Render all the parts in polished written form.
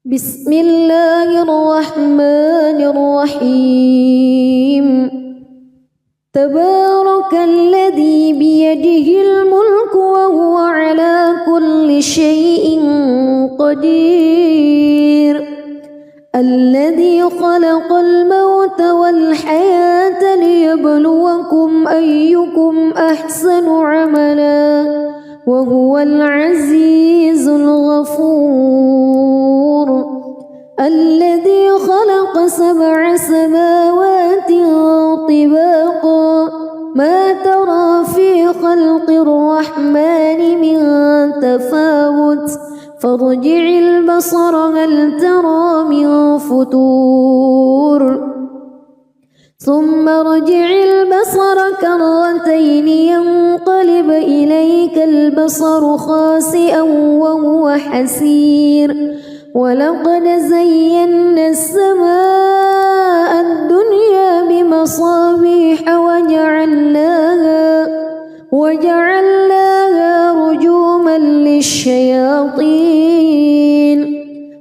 بسم الله الرحمن الرحيم تبارك الذي بيده الملك وهو على كل شيء قدير الذي خلق الموت والحياة ليبلوكم أيكم أحسن عملا وهو العزيز الغفور الذي خلق 7 سماوات طباقا ما ترى في خلق الرحمن من تفاوت فارجع البصر هل ترى من فتور ثم ارجع البصر كرتين ينقلب إليك البصر خاسئا وهو حسير ولقد زينا السماء الدنيا بمصابيح وجعلناها رجوما للشياطين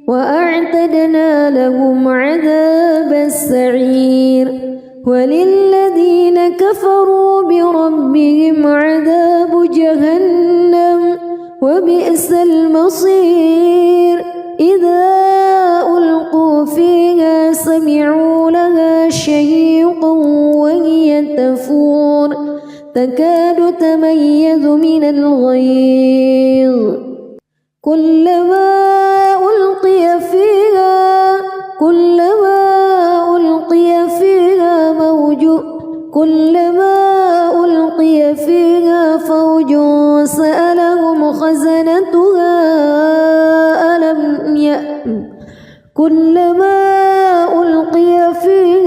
وأعتدنا لهم عذاب السعير وللذين كفروا بربهم عذاب جهنم وبئس المصير إذا ألقوا فيها سمعوا لها شهيقا وهي تفور تكاد تميز من الغيظ كلما ألقي فيها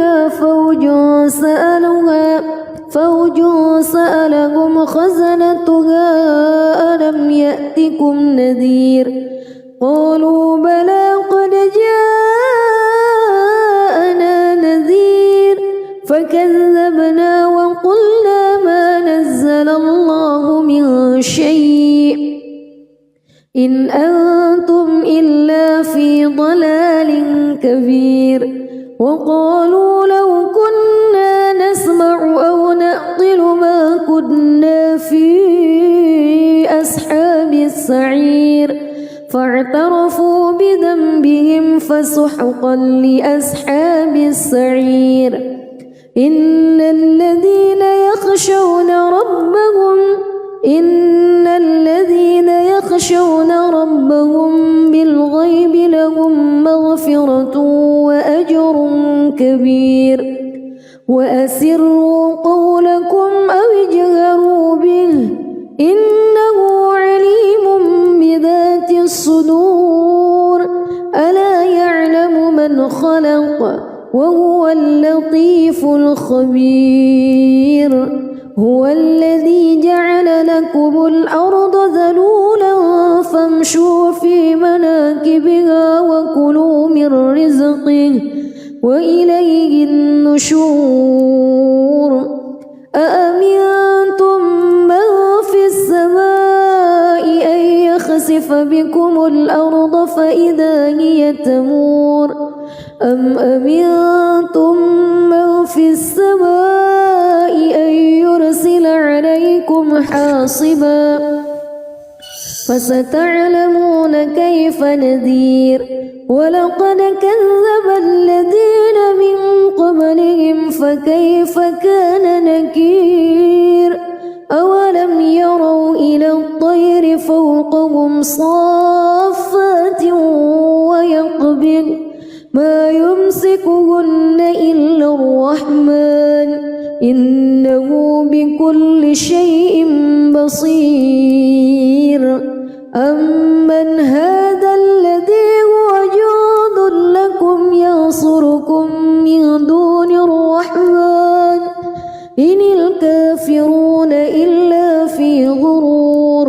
فوج سألهم خزنتها ألم يأتكم نذير قالوا بلى قد جاءنا نذير فكذبنا وقلنا ما نزل الله من شيء إن أنتم إلا في ضلال كبير وقالوا لو كنا نسمع أو نعقل ما كنا في أصحاب السعير فاعترفوا بذنبهم فسحقا لأصحاب السعير إن الذين يخشون ربهم بالغيب لهم مغفرة وأجر كبير وأسروا قولكم أو اجهروا به إنه عليم بذات الصدور ألا يعلم من خلق وهو اللطيف الخبير هو الذي جعل لكم الأرض ذلولا فامشوا في مناكبها وكلوا من رزقه وإليه النشور أأمنتم من في السماء أن يخسف بكم الأرض فإذا هي تمور أم أمنتم من في السماء أن يرسل عليكم حاصبا فستعلمون كيف نذير ولقد كذب الذين من قبلهم فكيف كان نكير أولم يروا إلى الطير فوقهم صافات ويقبض ما يمسكهن إلا الرحمن إنه بكل شيء بصير أمن هذا الذي هو جند لكم ينصركم من دون الرحمن إن الكافرون إلا في غرور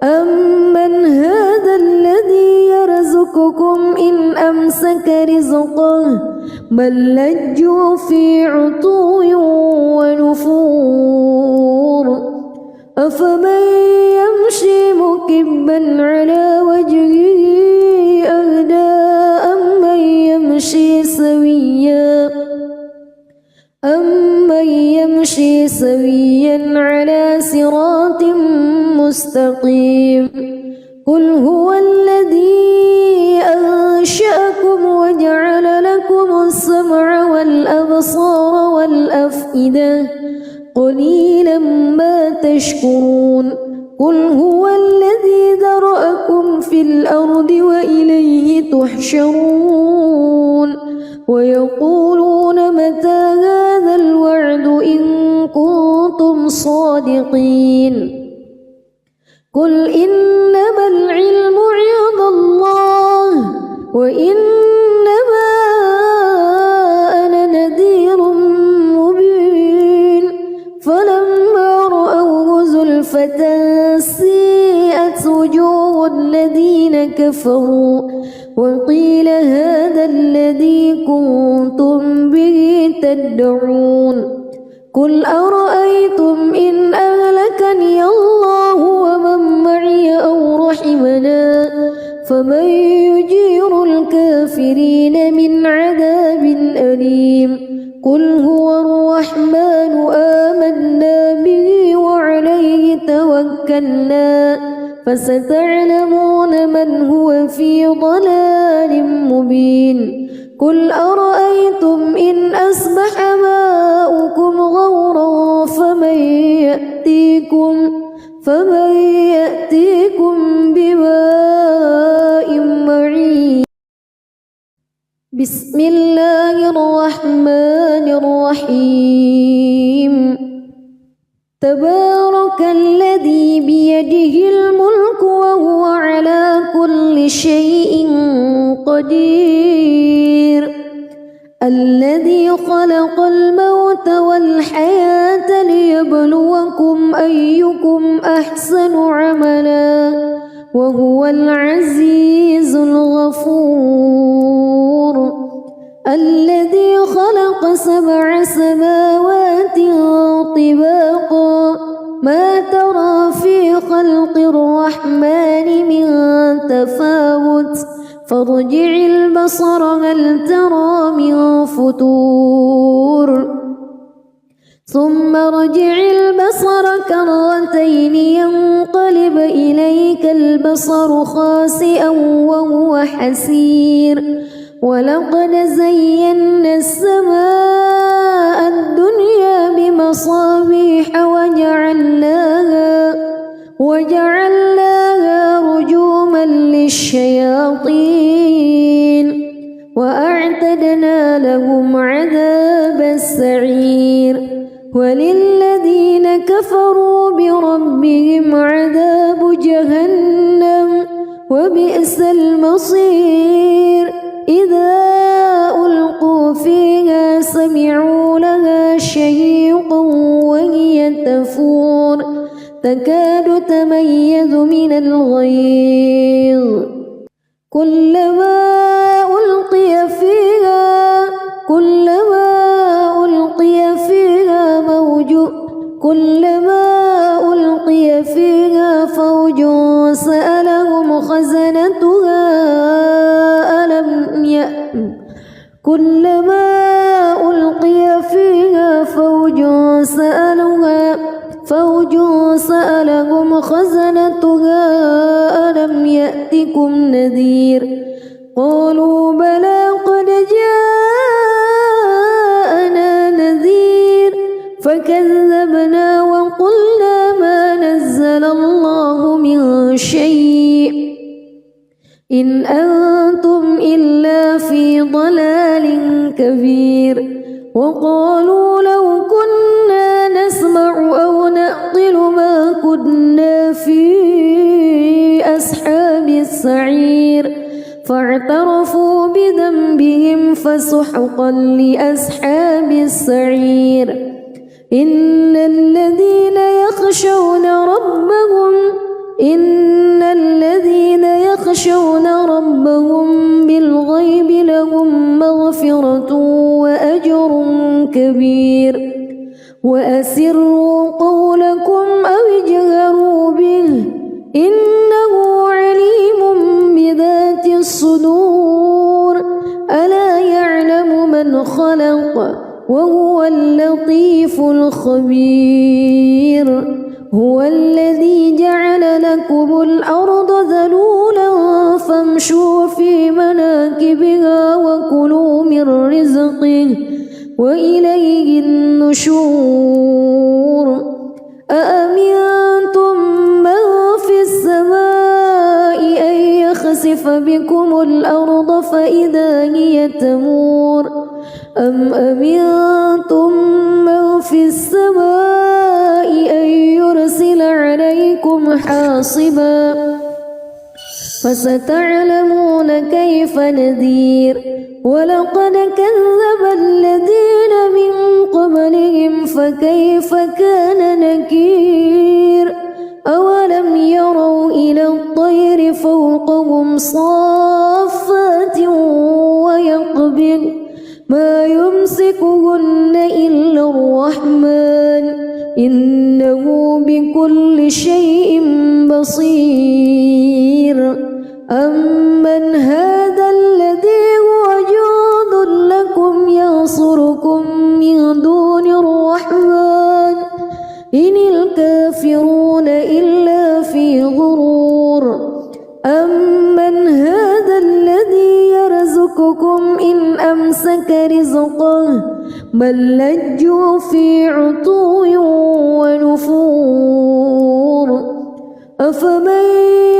أمن هذا الذي يرزقكم إن أمسك رزقه بل لجوا في عتو ونفور أفمن يمشي مكبا على وجهه أهدى سويا على صراط مستقيم قل هو الذي أنشأكم وجعل لكم السمع والأبصار والأفئدة قليلا ما تشكرون قل هو الذي ذرأكم في الأرض وإليه تحشرون ويقولون متى هذا الوعد إن كنتم صادقين قل إنما العلم عند الله وإنما أنا نذير مبين فلما رأوه زلفة سيئت وجوه الذين كفروا وقيل هذا الذي كنتم به تدعون قل أرأيتم إن أهلكني الله ومن معي أو رحمنا فمن يجير الكافرين من عذاب أليم قل هو الرحمن آمنا به وعليه توكلنا فستعلمون من هو في ضلال مبين قل أرأيتم إن أصبح ماؤكم غورا فمن يأتيكم بماء معين بسم الله الرحمن الرحيم تبارك الذي بيده الملك وهو على كل شيء قدير الذي خلق الموت والحياة ليبلوكم أيكم أحسن عملا وهو العزيز الغفور الذي خلق 7 سماوات طباقا ما ترى في خلق الرحمن من تفاوت فارجع البصر هل ترى من فتور ثم ارجع البصر كرتين ينقلب إليك البصر خاسئا وهو حسير ولقد زينا السماء الدنيا بمصابيح وجعلناها رجوما للشياطين وأعتدنا لهم عذاب السعير وللذين كفروا بربهم عذاب جهنم وبئس المصير إذا ألقوا فيها سمعوا لها شهيقا وهي تفور تكاد تميز من الغيظ كلما ألقي فيها فوج سألهم خزنتها كلما ألقي فيها فوج سألهم خزنتها ألم يأتكم نذير قالوا بلى قد جاءنا نذير فكذبنا وقلنا ما نزل الله من شيء إن أنتم إلا في ضلال كبير وقالوا لو كنا نسمع أو نعقل ما كنا في أصحاب السعير فاعترفوا بذنبهم فسحقا لأصحاب السعير إن الذين يخشون ربهم بالغيب لهم مغفرة وأجر كبير وأسروا قولكم أو اجهروا به إنه عليم بذات الصدور ألا يعلم من خلق وهو اللطيف الخبير هو الذي جعل لكم الأرض ذلولا فامشوا في مناكبها وكلوا من رزقه وإليه النشور أأمنتم من في السماء أن يخسف بكم الأرض فإذا هي تمور أم أمنتم من في السماء أن يرسل عليكم حاصبا فستعلمون كيف نذير ولقد كذب الذين من قبلهم فكيف كان نكير أولم يروا إلى الطير فوقهم صافات ويقبض ما يمسكهن إلا الرحمن إنه بكل شيء بصير أمن هذا الذي هو جند لكم ينصركم من دون الرحمن إن الكافرون إلا في غرور أمن هذا الذي يرزقكم إن أمسك رزقه بل لجوا في عتو ونفور أفمن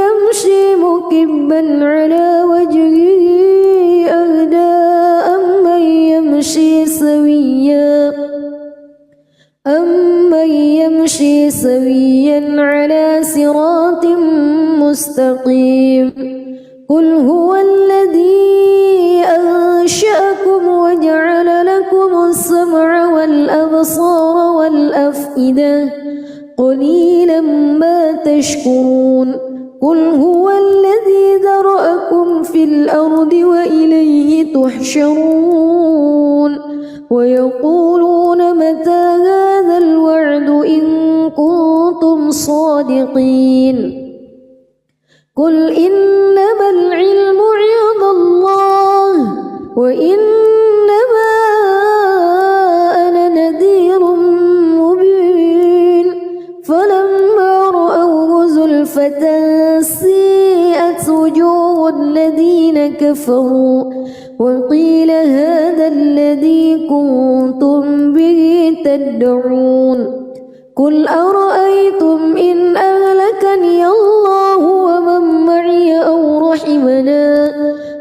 يمشي مكبا على وجهه أهدى أمن يمشي سويا على صراط مستقيم قل هو الذي أنشأكم وجعل لكم السمع والأبصار والأفئدة قليلا ما تشكرون قل هو الذي ذرأكم في الأرض وإليه تحشرون ويقولون متى هذا الوعد إن كنتم صادقين قل إنما العلم عند الله وإنما أنا نذير مبين فلما رأوه زلفة سيئت وجوه الذين كفروا وقيل هذا الذي كنتم به تدعون قل أرأيتم إن أهلكني الله ومن معي أو رحمنا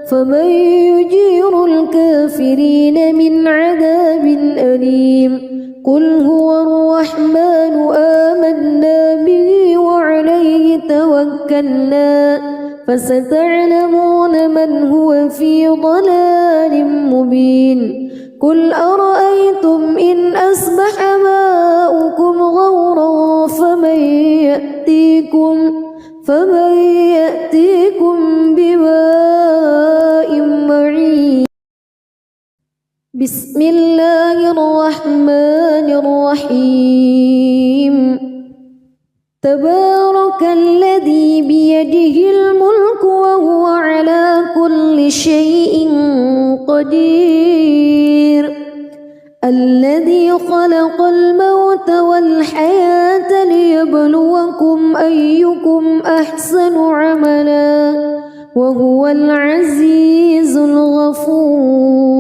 فمن يجير الكافرين من عذاب أليم قل هو الرحمن آمنا به وعليه توكلنا فستعلمون من هو في ضلال مبين قل أرأيتم إن أصبح ماؤكم غورا فمن يأتيكم بماء معين بسم الله الرحمن الرحيم تبارك الذي بيده الملك وهو على كل شيء قدير الذي خلق الموت والحياة ليبلوكم أيكم أحسن عملا وهو العزيز الغفور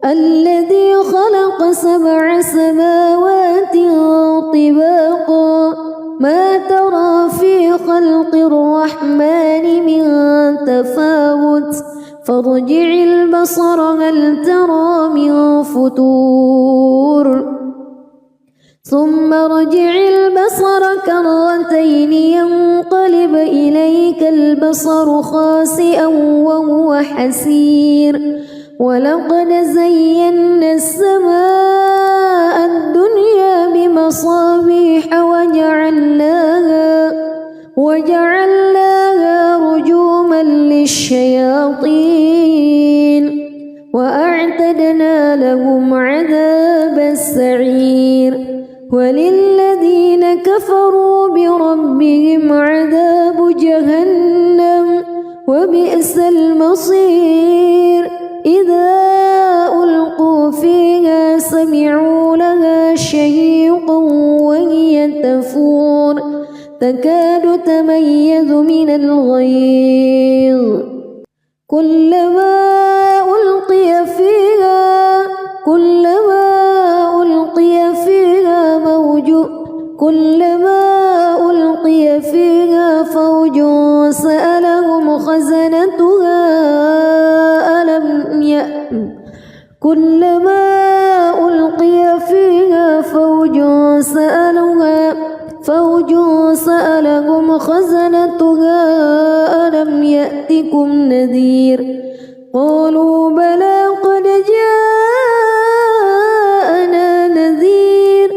الذي خلق 7 سماوات طباقا ما ترى في خلق الرحمن من تفاوت فارجع البصر هل ترى من فتور ثم ارجع البصر كرتين ينقلب إليك البصر خاسئا وهو حسير ولقد زينا السماء الدنيا بمصابيح وجعلناها رجوما للشياطين وأعتدنا لهم عذاب السعير وللذين كفروا بربهم عذاب جهنم وبئس المصير إذا ألقوا فيها تكاد تميز من الغيظ كلما ألقي فيها فوج سألهم خزنتها ألم يأتكم نذير قالوا بلى قد جاءنا نذير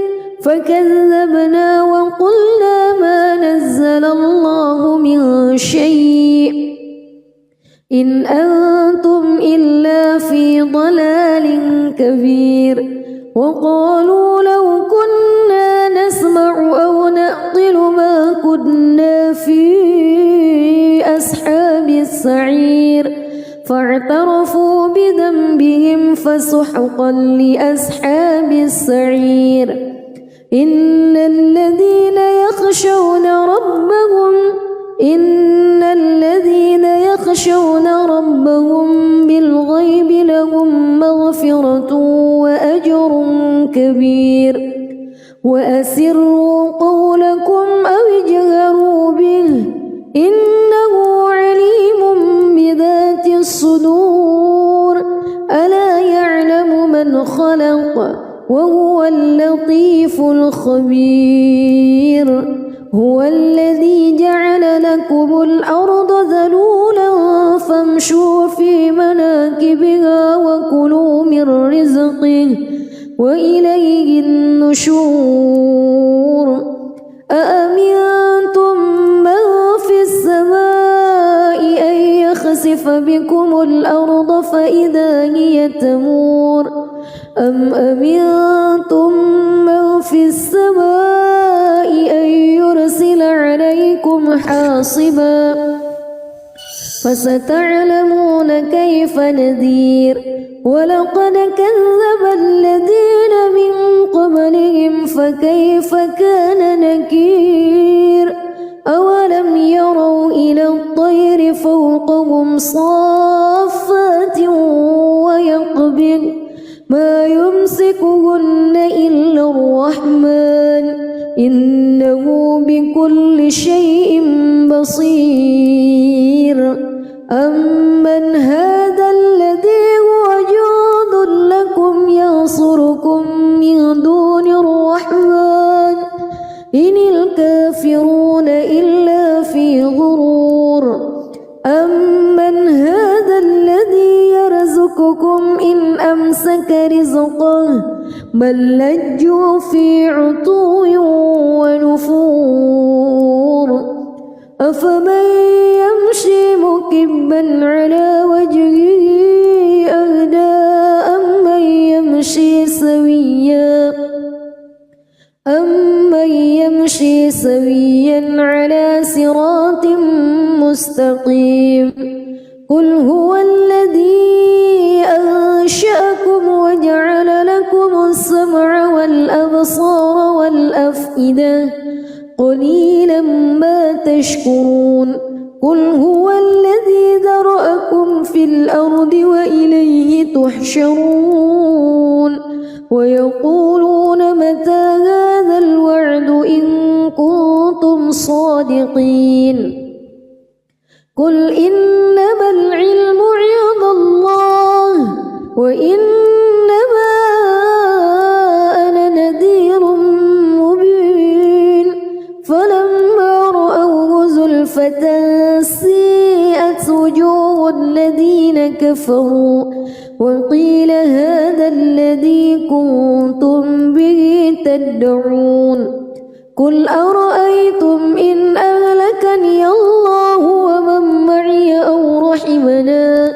فكذبنا وقلنا ما نزل الله من شيء إن أنتم إلا في ضلال كبير وقالوا لو كنا نسمع أو نعقل ما كنا في أصحاب السعير فاعترفوا بذنبهم فسحقا لأصحاب السعير إن الذين يخشون ربهم بالغيب لهم مغفرة وأجر كبير وأسروا قولكم أو اجهروا به إنه عليم بذات الصدور ألا يعلم من خلق وهو اللطيف الخبير هو الذي جعل لكم الأرض ذلولا فامشوا في مناكبها وكلوا من رزقه وإليه النشور أأمنتم من في السماء أن يخسف بكم الأرض فإذا هي تمور أم أمنتم من في السماء أن يرسل عليكم حاصبا فستعلمون كيف نذير ولقد كذب الذين من قبلهم فكيف كان نكير أولم يروا إلى الطير فوقهم صافات ويقبض ما يمسكهن إلا الرحمن إنه بكل شيء بصير أمن هذا الذي هو جند لكم ينصركم من دون الرحمن إن الكافرون إلا في غرور أمن هذا الذي يرزقكم إن أمسك رزقه بل لجوا في عتو ونفور أفمن يمشي مكبا على وجهه أهدى أمن يمشي سويا على صراط مستقيم قل هو الذي أنشأكم وجعل لكم السمع والأبصار والأفئدة قليلا ما تشكرون قل هو الذي ذرأكم في الأرض وإليه تحشرون ويقولون متى هذا الوعد إن كنتم صادقين قل إنما العلم عند الله وإنما أنا نذير مبين فلما رأوه زلفة سيئت وجوه الذين كفروا وقيل هذا الذي كنتم به تدعون قل أرأيتم إن أهلكني الله ومن معي أو رحمنا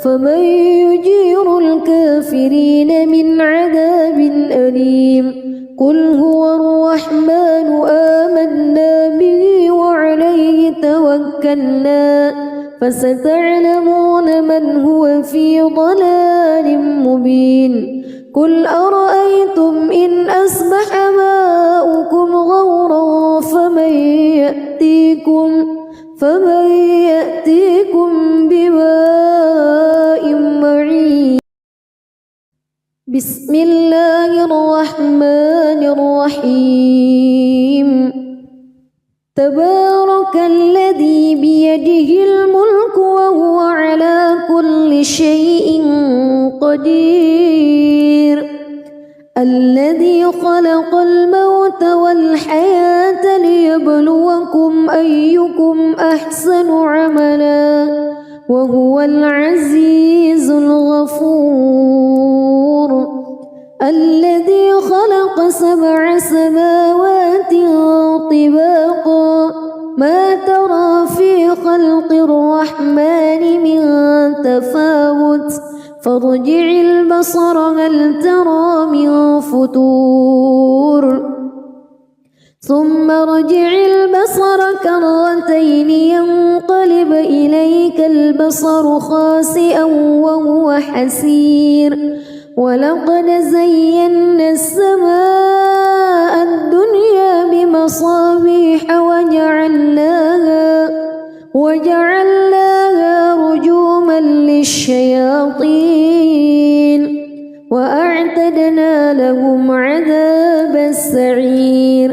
فمن يجير الكافرين من عذاب أليم قل هو الرحمن آمنا به وعليه توكلنا فستعلمون من هو في ضلال مبين قل أرأيتم إن أصبح ماؤكم غورا فمن يأتيكم بماء معين. بسم الله الرحمن الرحيم. تبارك الذي بيده الملك وهو على كل شيء قدير. الذي خلق الموت والحياة ليبلوكم أيكم أحسن عملا وهو العزيز الغفور. الذي خلق 7 سماوات طباقا ما ترى في خلق الرحمن من تفاوت فارجع البصر هل ترى من فتور ثم ارجع البصر كرتين ينقلب إليك البصر خاسئا وهو حسير. ولقد زينا السماء الدنيا بمصابيح وجعلناها رجوما للشياطين وأعتدنا لهم عذاب السعير.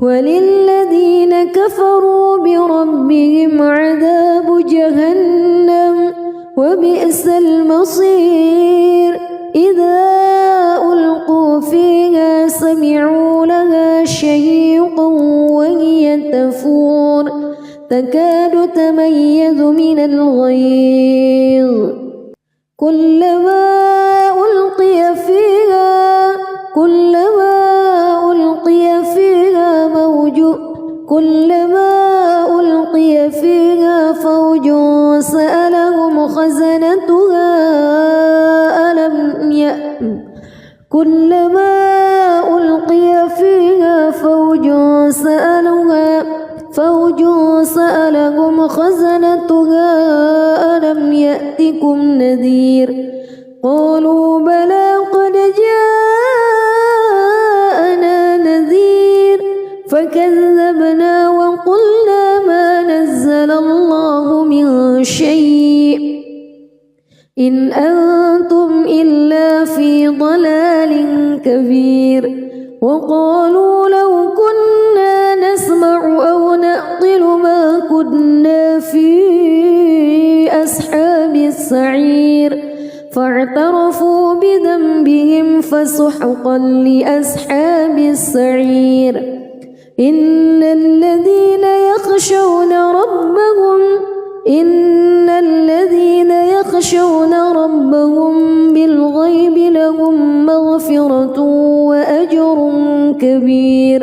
وللذين كفروا بربهم عذاب جهنم وبئس المصير. إذا ألقوا فيها سمعوا لها شهيقا وهي تفور تكاد تميز من الغيظ كلما ألقي فيها فوج سألهم خزنتها ألم يأتكم نذير. قالوا بلى قد جاءنا نذير فكذبنا وقلنا ما نزل الله من شيء إن أنتم إلا في ضلال كبير. وقالوا لو كنا نسمع أو نعقل ما كنا في أصحاب السعير فاعترفوا بذنبهم فسحقا لأصحاب السعير. إن الذين يخشون ربهم بالغيب لهم مغفرة وأجر كبير.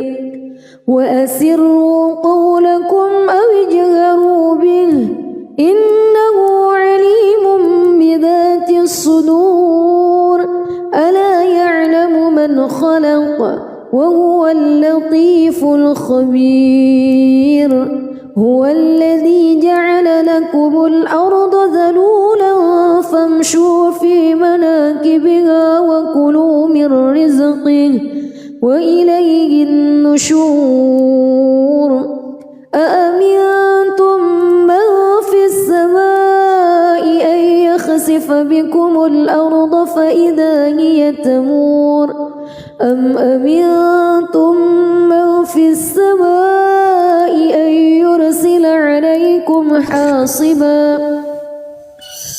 وأسروا قولكم أو اجهروا به إنه عليم بذات الصدور. ألا يعلم من خلق وهو اللطيف الخبير. هو الذي جعل لكم الأرض ذلولا فامشوا في مناكبها وكلوا من رزقه وإليه النشور. أأمنتم من في السماء أن يخسف بكم الأرض فإذا هي تمور أم أمنتم من في السماء أن يرسل عليكم حاصبا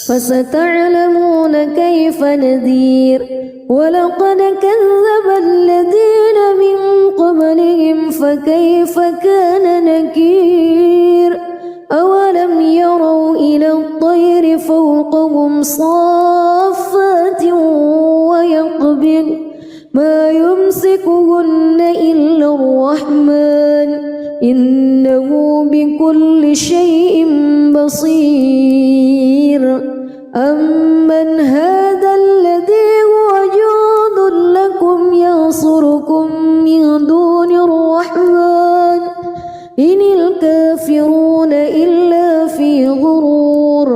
فستعلمون كيف نذير. ولقد كذب الذين من قبلهم فكيف كان نكير. أولم يروا إلى الطير فوقهم صافات ويقبض ما يمسكهن إلا الرحمن إنه بكل شيء بصير. أمن هذا الذي هو جند لكم ينصركم من دون الرحمن إن الكافرون إلا في غرور.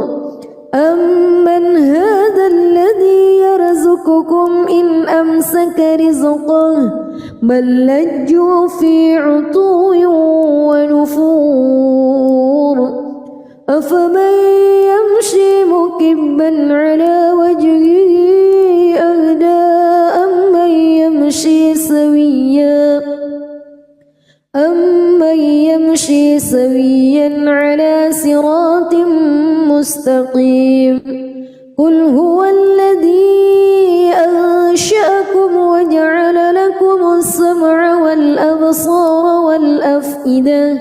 أمن هذا الذي يرزقكم إن أمسك رزقه بل لجوا في عتو ونفور أفمن يمشي مكبا على وجهه أهدى أمن يمشي سويا على صراط مستقيم قل هو الذي أنشأكم وجعل لكم السمع والأبصار والأفئدة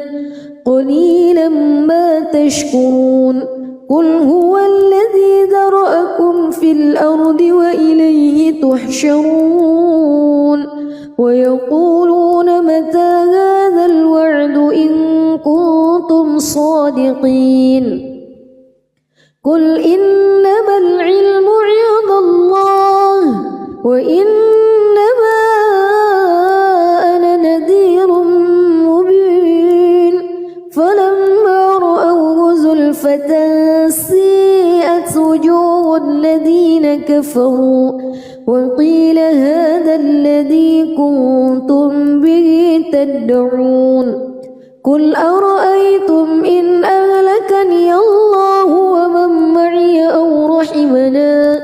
قليلا ما تشكرون قل هو الذي ذرأكم في الأرض وإليه تحشرون ويقولون متى هذا الوعد إن كنتم صادقين قل إنما العلم عند الله وإنما أنا نذير مبين فلما رأوه زلفة سيئت وجوه الذين كفروا وقيل هذا الذي كنتم به تدعون قل أرأيتم إن أهلكني الله ومن معي أو رحمنا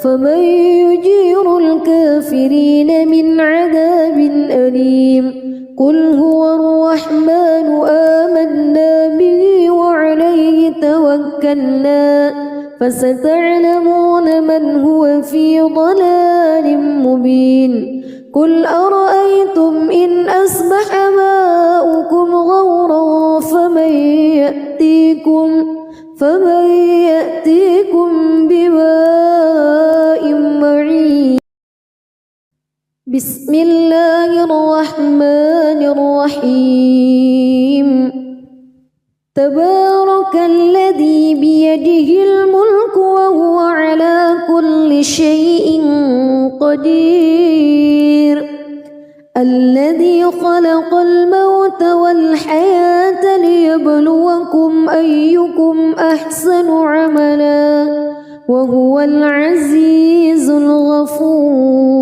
فمن يجير الكافرين من عذاب أليم قل هو الرحمن آمنا به وعليه توكلنا فستعلمون من هو في ضلال مبين قل أرأيتم إن أصبح ماؤكم غورا فمن يأتيكم بماء معين بسم الله الرحمن الرحيم تبارك الذي بيده الملك وهو على كل شيء قدير الذي خلق الموت والحياة ليبلوكم أيكم أحسن عملا وهو العزيز الغفور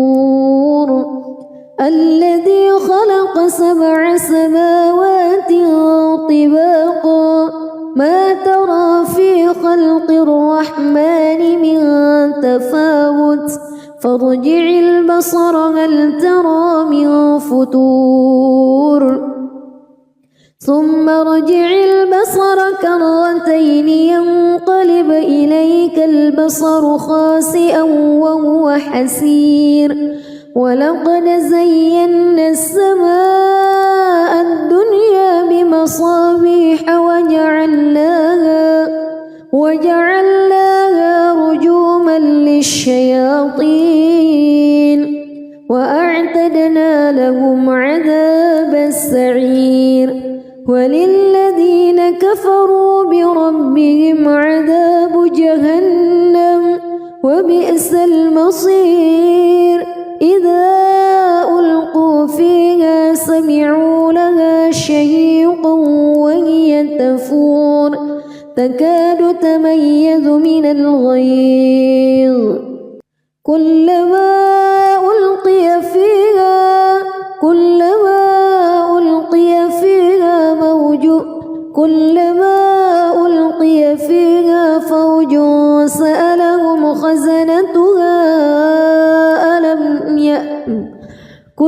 الذي خلق 7 سماوات طباقا ما ترى في خلق الرحمن من تفاوت فارجع البصر هل ترى من فتور ثم ارجع البصر كرتين ينقلب إليك البصر خاسئا وهو حسير ولقد زينا السماء الدنيا بمصابيح وجعلناها رجوما للشياطين وأعتدنا لهم عذاب السعير وللذين كفروا بربهم عذاب جهنم وبئس المصير إذا ألقوا فيها سمعوا لها شهيقا وهي تفور تكاد تميز من الغيظ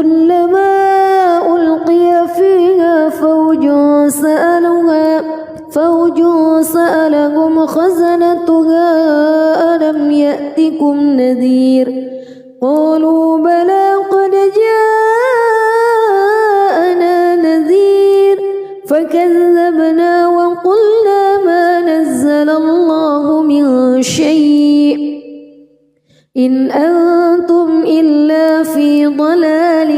كلما ألقي فيها فوج سألهم خزنتها ألم يأتكم نذير قالوا بلى قد جاءنا نذير فكذبنا وقلنا ما نزل الله من شيء إن أنتم إلا في ضلال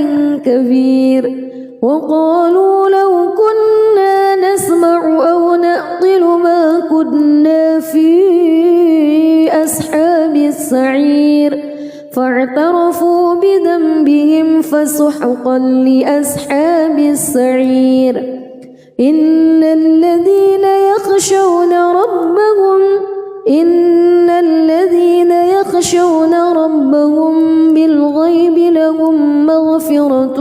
كبير وقالوا لو كنا نسمع أو نعقل ما كنا في أصحاب السعير فاعترفوا بذنبهم فسحقا لأصحاب السعير إن الذين يخشون ربهم بالغيب لهم مغفرة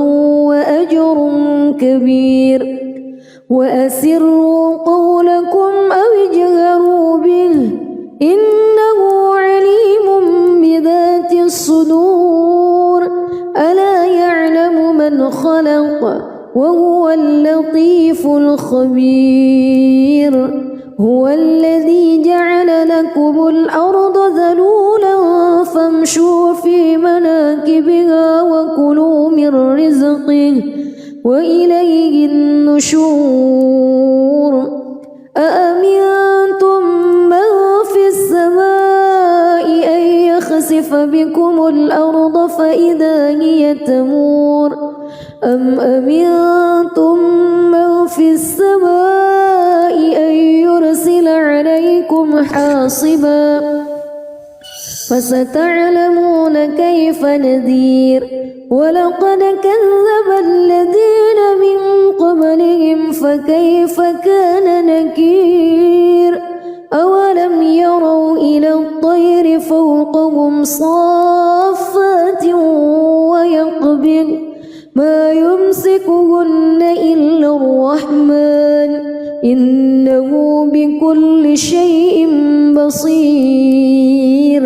وهو اللطيف الخبير هو الذي جعل لكم الأرض ذلولا فامشوا في مناكبها وكلوا من رزقه وإليه النشور أأمنتم من في السماء أن يخسف بكم الأرض فإذا هي تمور أم أمنتم من في السماء أن يرسل عليكم حاصبا فستعلمون كيف نذير ولقد كذب الذين من قبلهم فكيف كان نكير أولم يروا إلى الطير فوقهم صافات ويقبض ما يمسكهن إلا الرحمن إنه بكل شيء بصير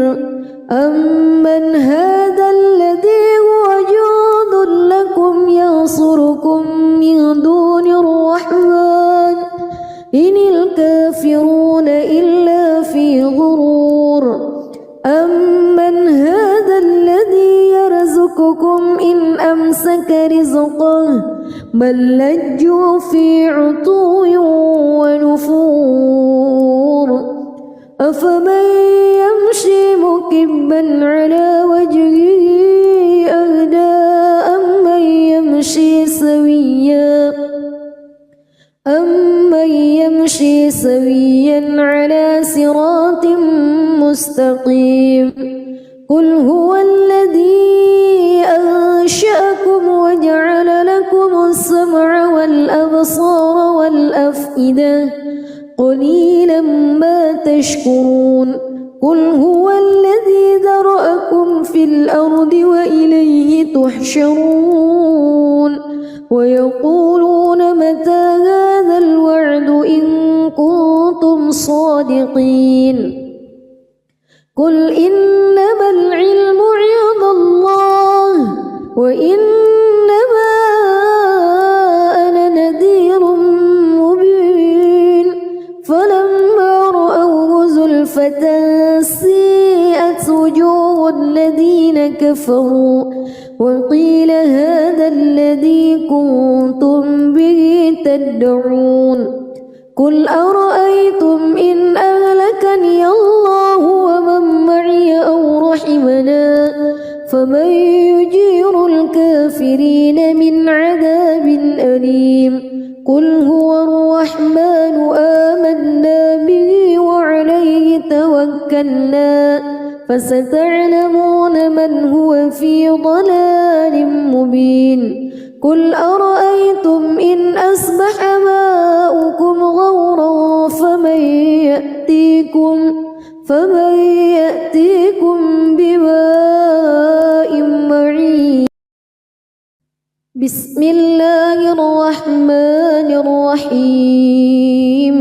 أمن هذا الذي هو جند لكم ينصركم من دون الرحمن إن الكافرون إلا في غرور أمن هذا الذي يرزقكم إن أمسك رزقه بل لجوا في عتو ونفور أفمن يمشي مكبا على وجهه أهدى أمن يمشي سويا على صراط مستقيم قل هو الذي أنشأكم وجعل لكم السمع والأبصار والأفئدة قليلا ما تشكرون قل هو الذي ذرأكم في الأرض وإليه تحشرون ويقولون متى هذا الوعد إن كنتم صادقين قل إنما العلم عند الله وإنما أنا نذير مبين فلما رأوه زلفة سيئت وجوه الذين كفروا وقيل هذا الذي كنتم به تدعون قل أرأيتم إن أهلكني الله ومن معي أو رحمنا فمن يجير الكافرين من عذاب أليم قل هو الرحمن آمنا به وعليه توكلنا فستعلمون من هو في ضلال مبين قل أرأيتم إن أصبح ماؤكم غورا فمن يأتيكم بماء معين بسم الله الرحمن الرحيم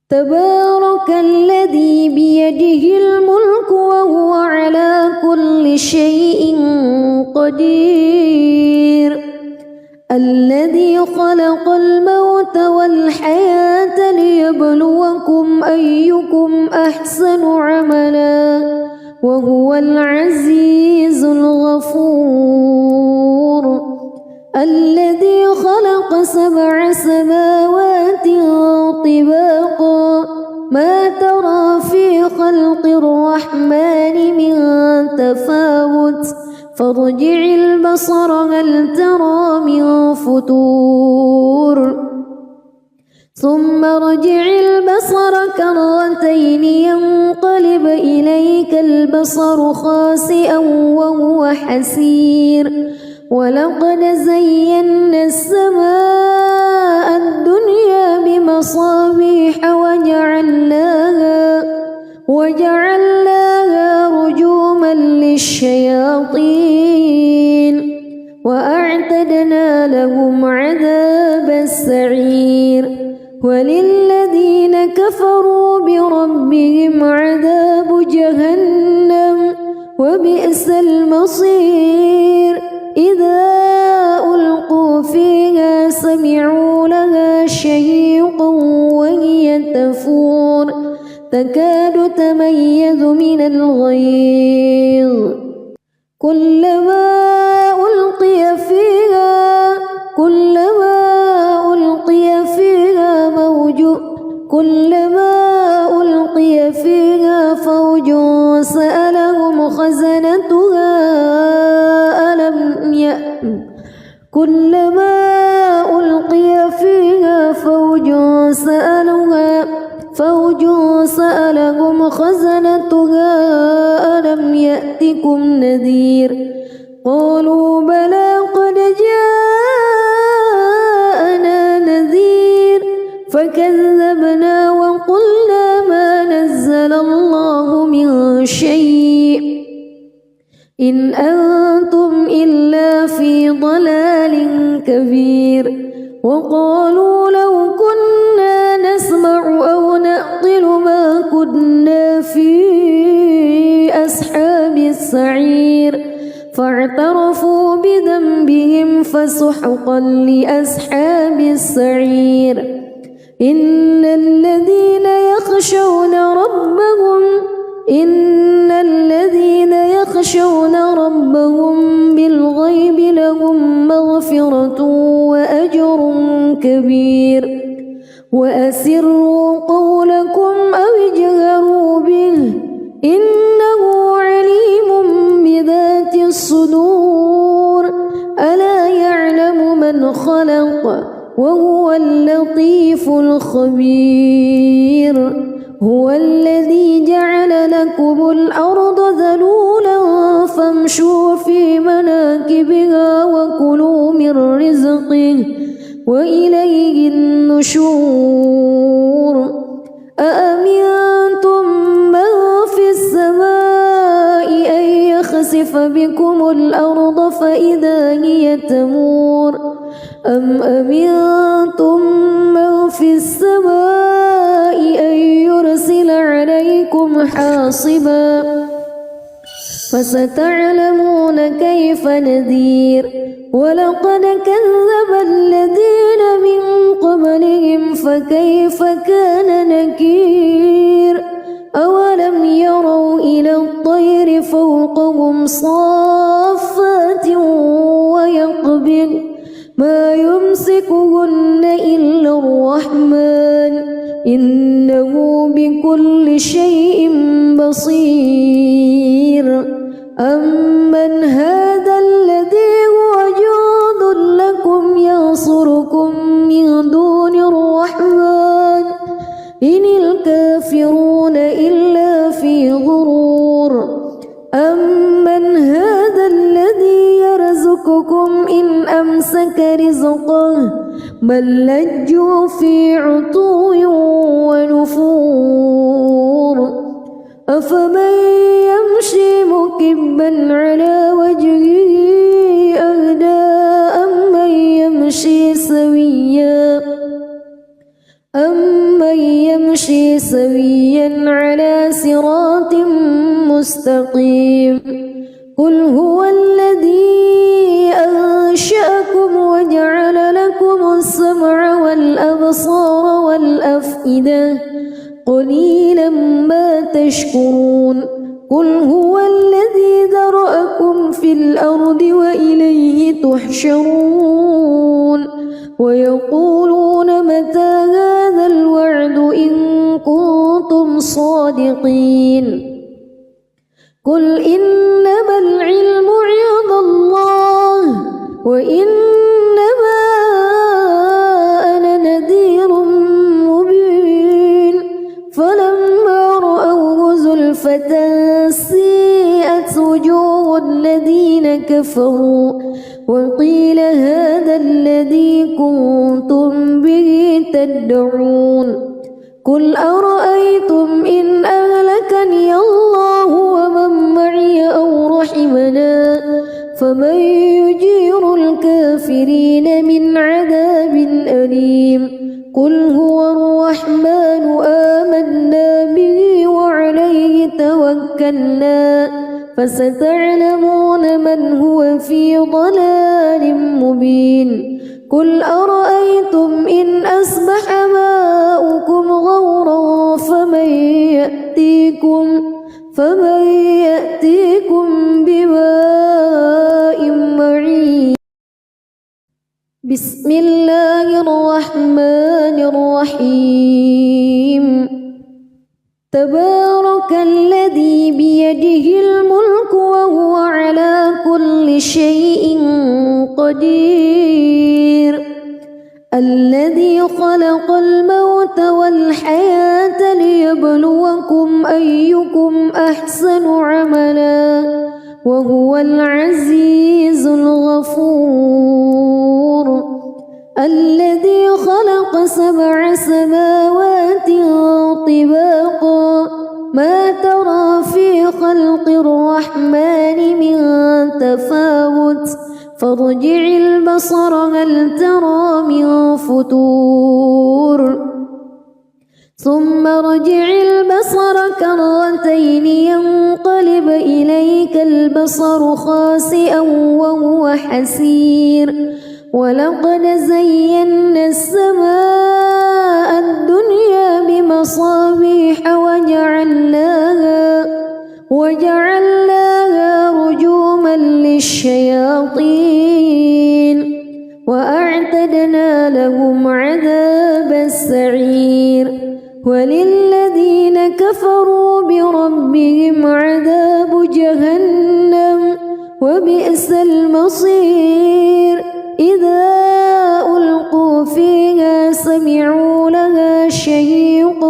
تبارك الذي بيده الملك وهو على كل شيء قدير الذي خلق الموت والحياة ليبلوكم أيكم أحسن عملا وهو العزيز الغفور الذي خلق 7 سماوات طباقا ما ترى في خلق الرحمن من تفاوت فارجع البصر هل ترى من فتور ثم ارجع البصر كرتين ينقلب إليك البصر خاسئا وهو حسير ولقد زينا السماء الدنيا بمصابيح وجعلناها رجوما للشياطين وأعتدنا لهم عذاب السعير وللذين كفروا بربهم عذاب جهنم وبئس المصير إذا ألقوا فيها يتميز من الغيظ كلما ألقي فيها فوج سألهم خزنتها ألم يأتكم نذير قالوا بلى قد جاءنا نذير فكذبنا وقلنا ما نزل الله من شيء إن أنتم إلا في ضلال كبير وقالوا لو كنا نسمع أو نعقل ما كنا في أصحاب السعير فاعترفوا بذنبهم فسحقا لأصحاب السعير إن الذين يخشون ربهم بالغيب لهم مغفرة وأجر كبير وأسروا قولكم أو اجهروا به إنه عليم بذات الصدور ألا يعلم من خلق وهو اللطيف الخبير هو الذي جعل لكم الأرض ذلولا فامشوا في مناكبها وكلوا من رزقه وإليه النشور أأمنتم من في السماء أن يخسف بكم الأرض فإذا هي تمور أم أمنتم من في السماء أن يرسل عليكم حاصبا فستعلمون كيف نذير ولقد كذب الذين من قبلهم فكيف كان نكير أولم يروا إلى الطير فوقهم صافات ويقبض ما يمسكهن إلا الرحمن إنه بكل شيء بصير أمن هذا الذي هو جند لكم ينصركم من دون الرحمن إن الكافرون إلا في غرور أمن هذا الذي يرزقكم إن أمسك رزقه بل لجوا في عتو ونفور أفمن يمشي مكبا على وجهه أهدى أمن يمشي سويا على صراط مستقيم قل هو الذي أنشأكم وجعل لكم السمع والأبصار والأفئدة قليلا ما تشكرون قل هو الذي ذرأكم في الأرض وإليه تحشرون ويقولون متى هذا الوعد إن كنتم صادقين قل إنما العلم عند الله وإنما أنا نذير مبين فلما رأوه زلفة سيئت وجوه الذين كفروا وقيل هذا الذي كنتم به تدعون قل أرأيتم إن أهلكني الله ومن معي أو رحمنا فمن يجير الكافرين من عذاب أليم قل هو الرحمن آمنا به وعليه توكلنا فستعلمون من هو في ضلال مبين قل أرأيتم إن أصبح ماؤكم غورا فمن يأتيكم بماء معين. بسم الله الرحمن الرحيم. تبارك الذي بيده الملك وهو على كل شيء قدير. الذي خلق الموت والحياة ليبلوكم أيكم أحسن عملا وهو العزيز الغفور. الذي خلق 7 سماوات طباقا ما ترى في خلق الرحمن من تفاوت فارجع البصر هل ترى من فطور ثم ارجع البصر كرتين ينقلب إليك البصر خاسئا وهو حسير. ولقد زينا السماء الدنيا بمصابيح وجعلناها رجوما للشياطين وأعتدنا لهم عذاب السعير. وللذين كفروا بربهم عذاب جهنم وبئس المصير. إذا ألقوا فيها سمعوا لها شهيقا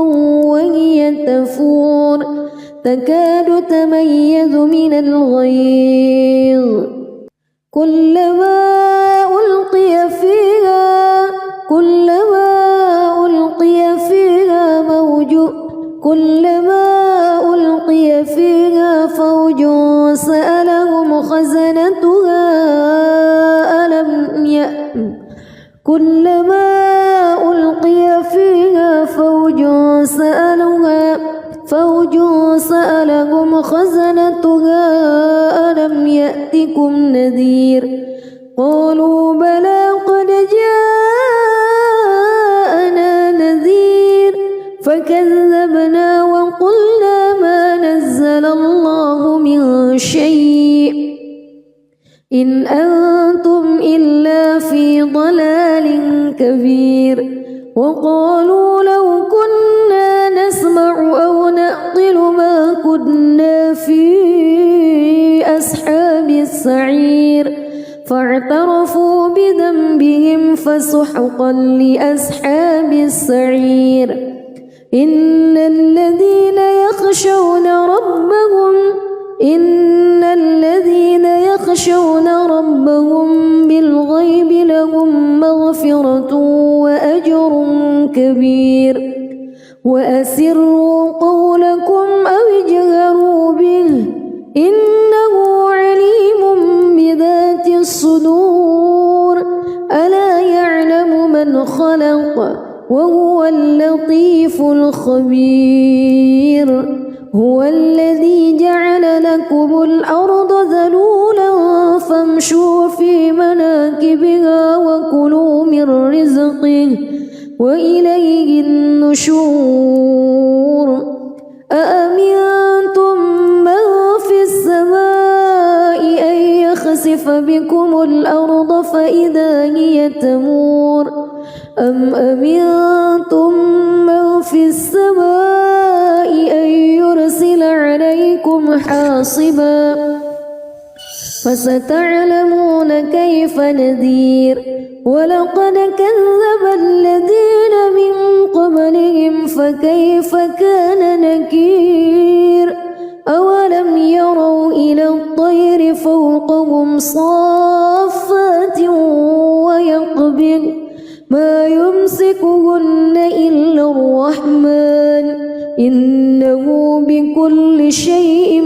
وهي تفور تكاد تميز من الغيظ كلما ألقي فيها فوج سألهم خزنتها كلما ألقي فيها فوج سألهم خزنتها ألم يأتكم نذير قالوا بلى قد جاءنا نذير فكذبنا وقلنا ما نزل الله من شيء إن أنتم إلا في ضلال كبير. وقالوا لو كنا نسمع أو نعقل ما كنا في أصحاب السعير فاعترفوا بذنبهم فسحقا لأصحاب السعير. إن الذين يخشون ربهم بالغيب لهم مغفرة وأجر كبير. وأسروا قولكم أو اجهروا به إنه عليم بذات الصدور. ألا يعلم من خلق وهو اللطيف الخبير. هو الذي جعل لكم الأرض ذلولا فامشوا في مناكبها وكلوا من رزقه وإليه النشور. أأمنتم من في السماء أن يخسف بكم الأرض فإذا هي تمور أم أمنتم من في السماء أن يرسل عليكم حاصبا فستعلمون كيف نذير. ولقد كذب الذين من قبلهم فكيف كان نكير. أولم يروا إلى الطير فوقهم صافات ويقبض ما يمسكهن إلا الرحمن إنه بكل شيء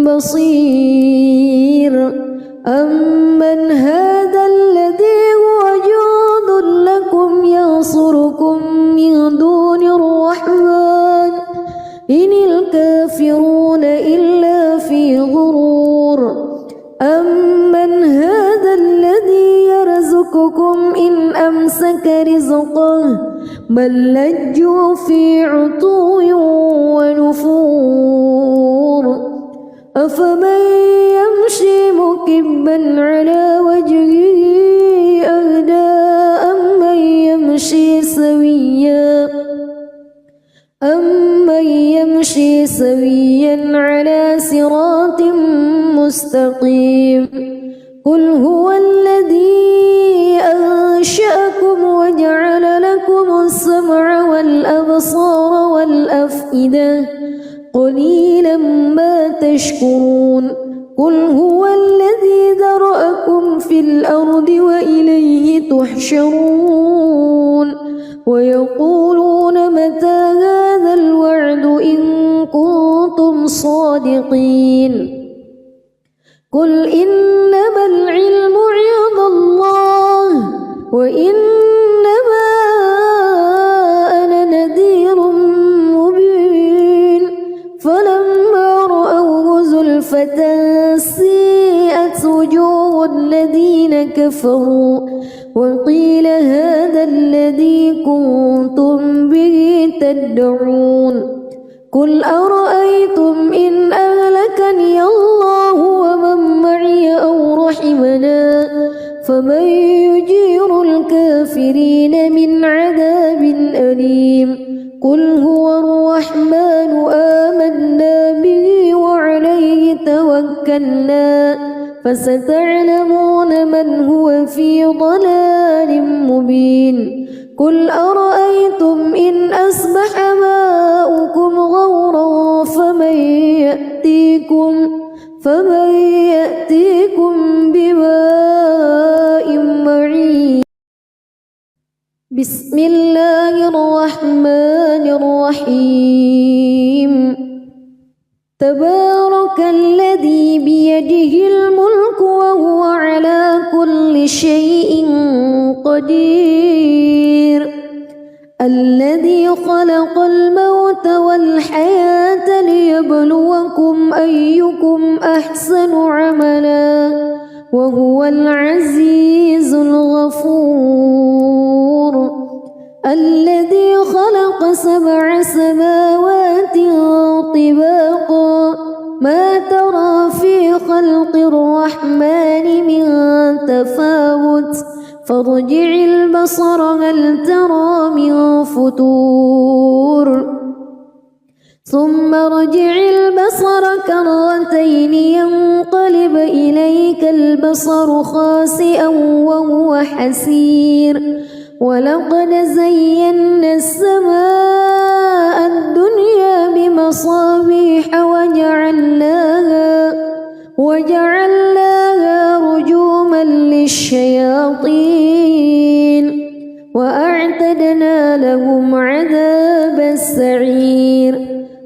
بصير. أمن هذا الذي هو جند لكم ينصركم من دون الرحمن إن الكافرون إلا في غرور. أمن هذا الذي يرزقكم إن بل لجوا في عتو ونفور أفمن يمشي مكبا على وجهه أهدى أمن يمشي سويا على صراط مستقيم قل هو الذي أنشأكم وجعل لكم السمع والأبصار والأفئدة قليلا ما تشكرون قل هو الذي ذرأكم في الأرض وإليه تحشرون ويقولون متى هذا الوعد إن كنتم صادقين قل إنما العلم عند الله وإنما أنا نذير مبين فلما رأوه زلفة سيئت وجوه الذين كفروا وقيل هذا الذي كنتم به تدعون قل أرأيتم إن أهلكني الله ومن معي أو رحمنا فمن يجير الكافرين من عذاب أليم قل هو الرحمن آمنا به وعليه توكلنا فستعلمون من هو في ضلال مبين قل أرأيتم إن أصبح ماؤكم غورا فمن يأتيكم بماء معين بسم الله الرحمن الرحيم تبارك الذي بيده الملك وهو على كل شيء قدير الذي خلق الموت والحياة ليبلوكم أيكم أحسن عملا وهو العزيز الغفور الذي خلق 7 سماوات طباقا ما ترى في خلق الرحمن من تفاوت فارجع البصر هل ترى من فتور ثم ارجع البصر كرتين ينقلب إليك البصر خاسئا وهو حسير ولقد زينا السماء الدنيا بمصابيح وجعلناها رجوما للشياطين وأعتدنا لهم عذاب السعير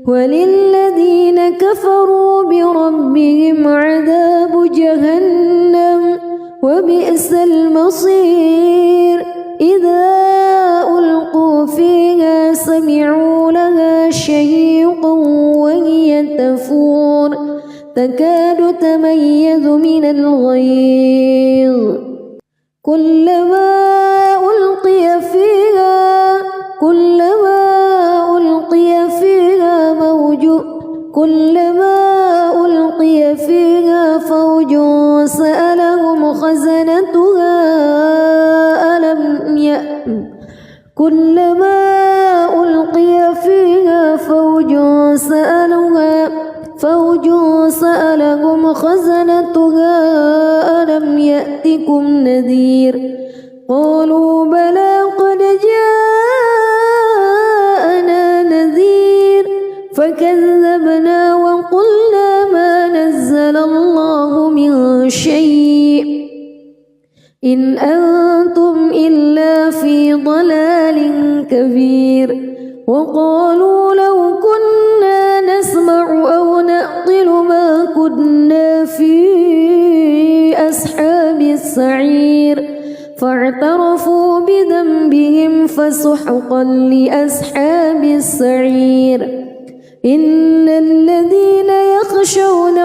وللذين كفروا بربهم عذاب جهنم وبئس المصير إذا ألقوا فيها سمعوا لها شهيقا وهي تفور تكاد تميز من الغيظ كلما ألقي فيها فوج سألهم خزنتها ألم يأتكم نذير قالوا بلى قد جاءنا نذير فكذبنا وقلنا ما نزل الله من شيء إن أنتم إلا في ضلال كبير وقالوا لو كنا نسمع أو نعقل ما كنا في أصحاب السعير فاعترفوا بذنبهم فسحقا لأصحاب السعير إن الذين يخشون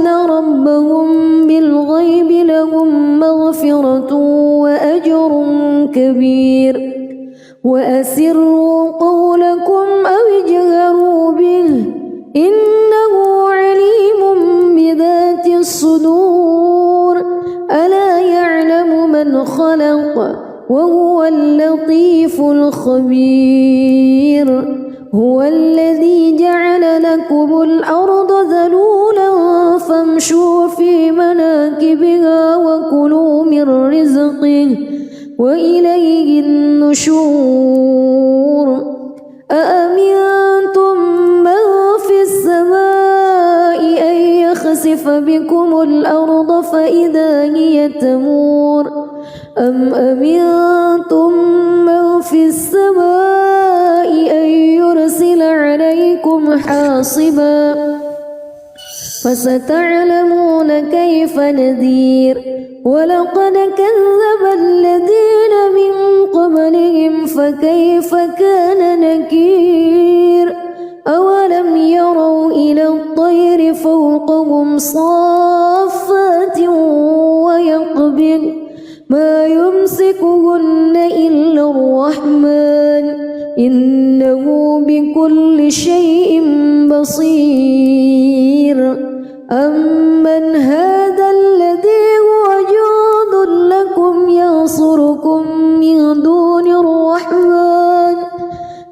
ربهم بالغيب لهم مغفرة مغفرة وأجر كبير وأسروا قولكم أو اجهروا به إنه عليم بذات الصدور ألا يعلم من خلق وهو اللطيف الخبير هو الذي جعل لكم الأرض ذلولا فامشوا في مناكبها وكلوا من رزقه وإليه النشور أأمنتم من في السماء أن يخسف بكم الأرض فإذا هي تمور أم أمنتم من في السماء أن يرسل عليكم حاصبا فستعلمون كيف نذير ولقد كذب الذين من قبلهم فكيف كان نكير أولم يروا إلى الطير فوقهم صافات ويقبض ما يمسكهن إلا الرحمن إنه بكل شيء بصير أمن هذا الذي هو جند لكم ينصركم من دون الرحمن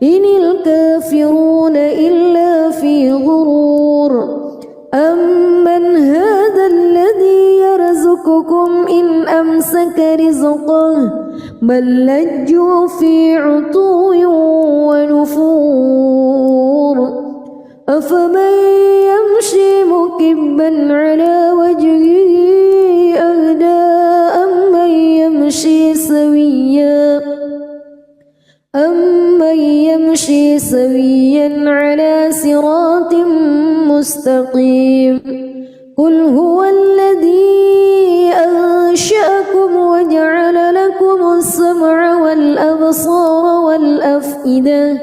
إن الكافرون إلا في غرور أمن هذا الذي يرزقكم إن أمسك رزقه بل لجوا في عتو ونفور أفمن يمشي مكبا على وجهه أهدى أمن يمشي سويا على صراط مستقيم قل هو الذي أنشأكم وجعل لكم السمع والأبصار والأفئدة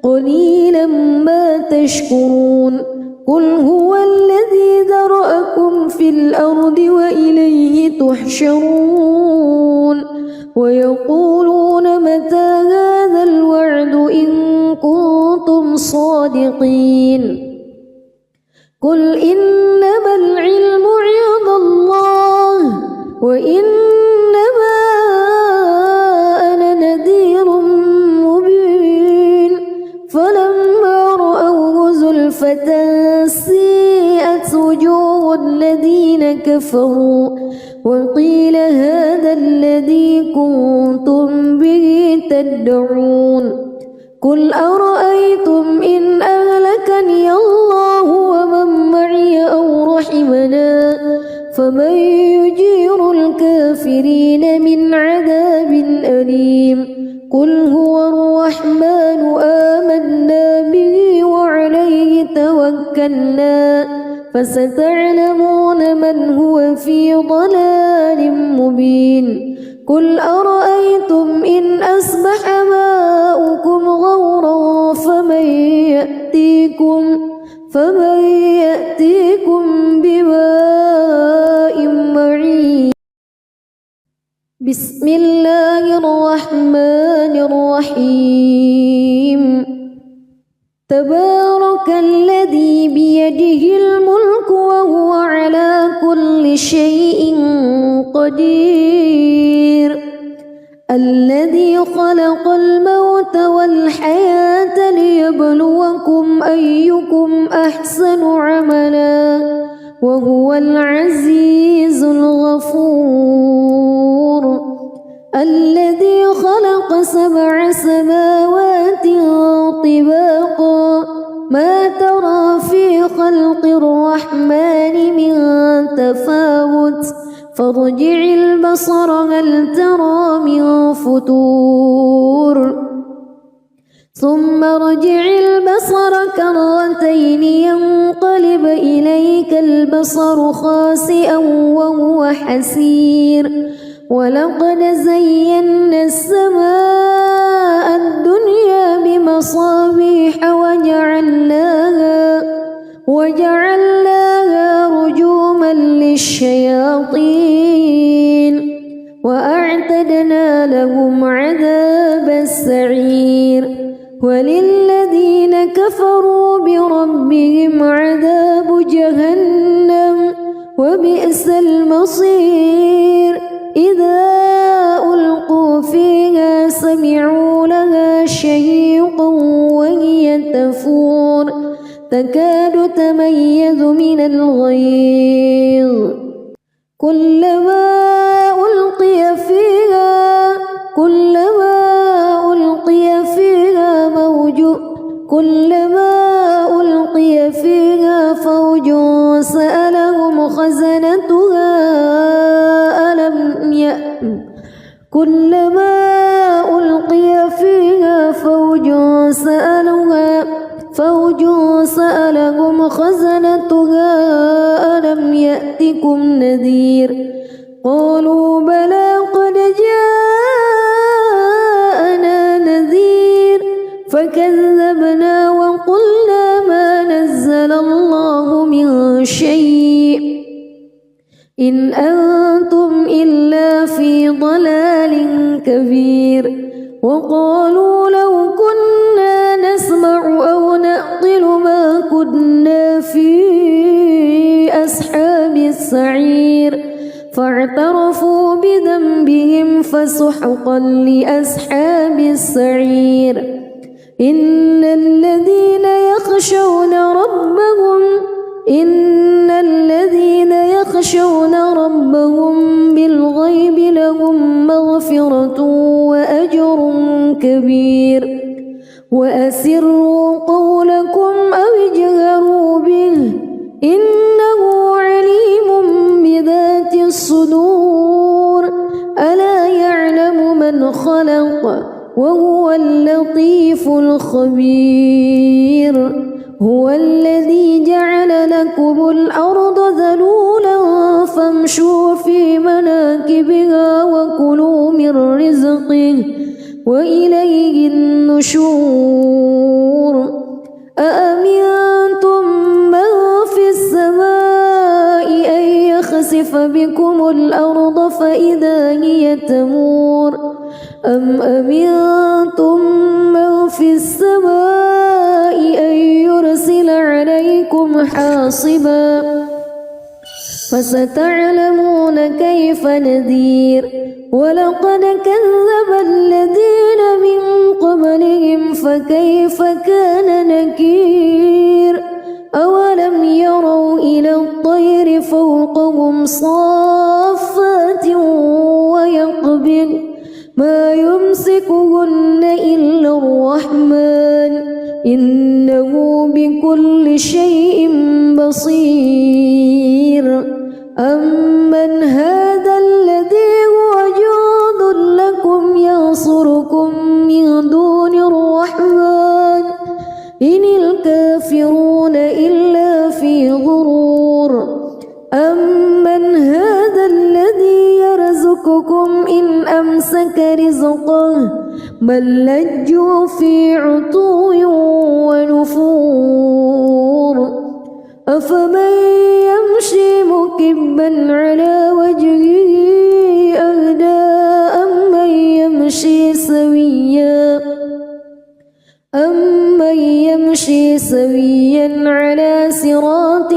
قليلا ما تشكرون قل هو الذي ذرأكم في الأرض وإليه تحشرون ويقولون متى هذا الوعد إن كنتم صادقين قل إنما العلم عند الله وإنما أنا نذير مبين فلما رأوه زلفة سيئت وجوه الذين كفروا وقيل هذا الذي كنتم به تدعون قل أرأيتم إن أهلكني الله ومن معي أو رحمنا فمن يجير الكافرين من عذاب أليم قل هو الرحمن آمنا به وعليه توكلنا فستعلمون من هو في ضلال مبين قل أرأيتم إن أصبح ماؤكم غورا فمن يأتيكم بماء معين بسم الله الرحمن الرحيم تبارك الذي بيده الملك وهو على كل شيء قدير الذي خلق الموت والحياة ليبلوكم أيكم أحسن عملا وهو العزيز الغفور الذي خلق 7 سماوات طباقا ما ترى في خلق الرحمن من تفاوت فارجع البصر هل ترى من فتور ثم ارجع البصر كرتين ينقلب إليك البصر خاسئا وهو حسير ولقد زينا السماء الدنيا بمصابيح وجعلناها رجوما للشياطين أعتدنا لهم عذاب السعير وللذين كفروا بربهم عذاب جهنم وبئس المصير إذا ألقوا فيها سمعوا لها شهيقا وهي تفور تكاد تميز من الغيظ كلما ألقي فيها فوج سألهم خزنتها ألم يأتكم نذير قالوا بلى قد جاءنا نذير فكذبنا وقلنا ما نزل الله من شيء إن أنتم إلا في ضلال كبير وقالوا لو كنا نسمع أو نعقل ما كنا في أصحاب السعير فاعترفوا بذنبهم فسحقا لأصحاب السعير إن الذين يخشون ربهم بالغيب لهم مغفرة وأجر كبير وأسروا قولكم أو اجهروا به إنه عليم بذات الصدور ألا يعلم من خلق وهو اللطيف الخبير هو الذي جعل لكم الأرض ذلولا فامشوا في مناكبها وكلوا من رزقه وإليه النشور أأمنتم من في السماء أن يخسف بكم الأرض فإذا هي تمور أم أمنتم من في السماء أن يرسل عليكم حاصبا فستعلمون كيف نذير ولقد كذب الذين من قبلهم فكيف كان نكير أولم يروا إلى الطير فوقهم صافات ويقبض ما يمسكهن إلا الرحمن إنه بكل شيء بصير أمن هذا الذي هو جند لكم ينصركم من دون الرحمن إن الكافرون إلا في غرور أمن هذا الذي يرزقكم إن أمسك رزقه بل لجوا في عتو ونفور أفمن يمشي مكبا على وجهه أهدى أمن يمشي سويا على صراط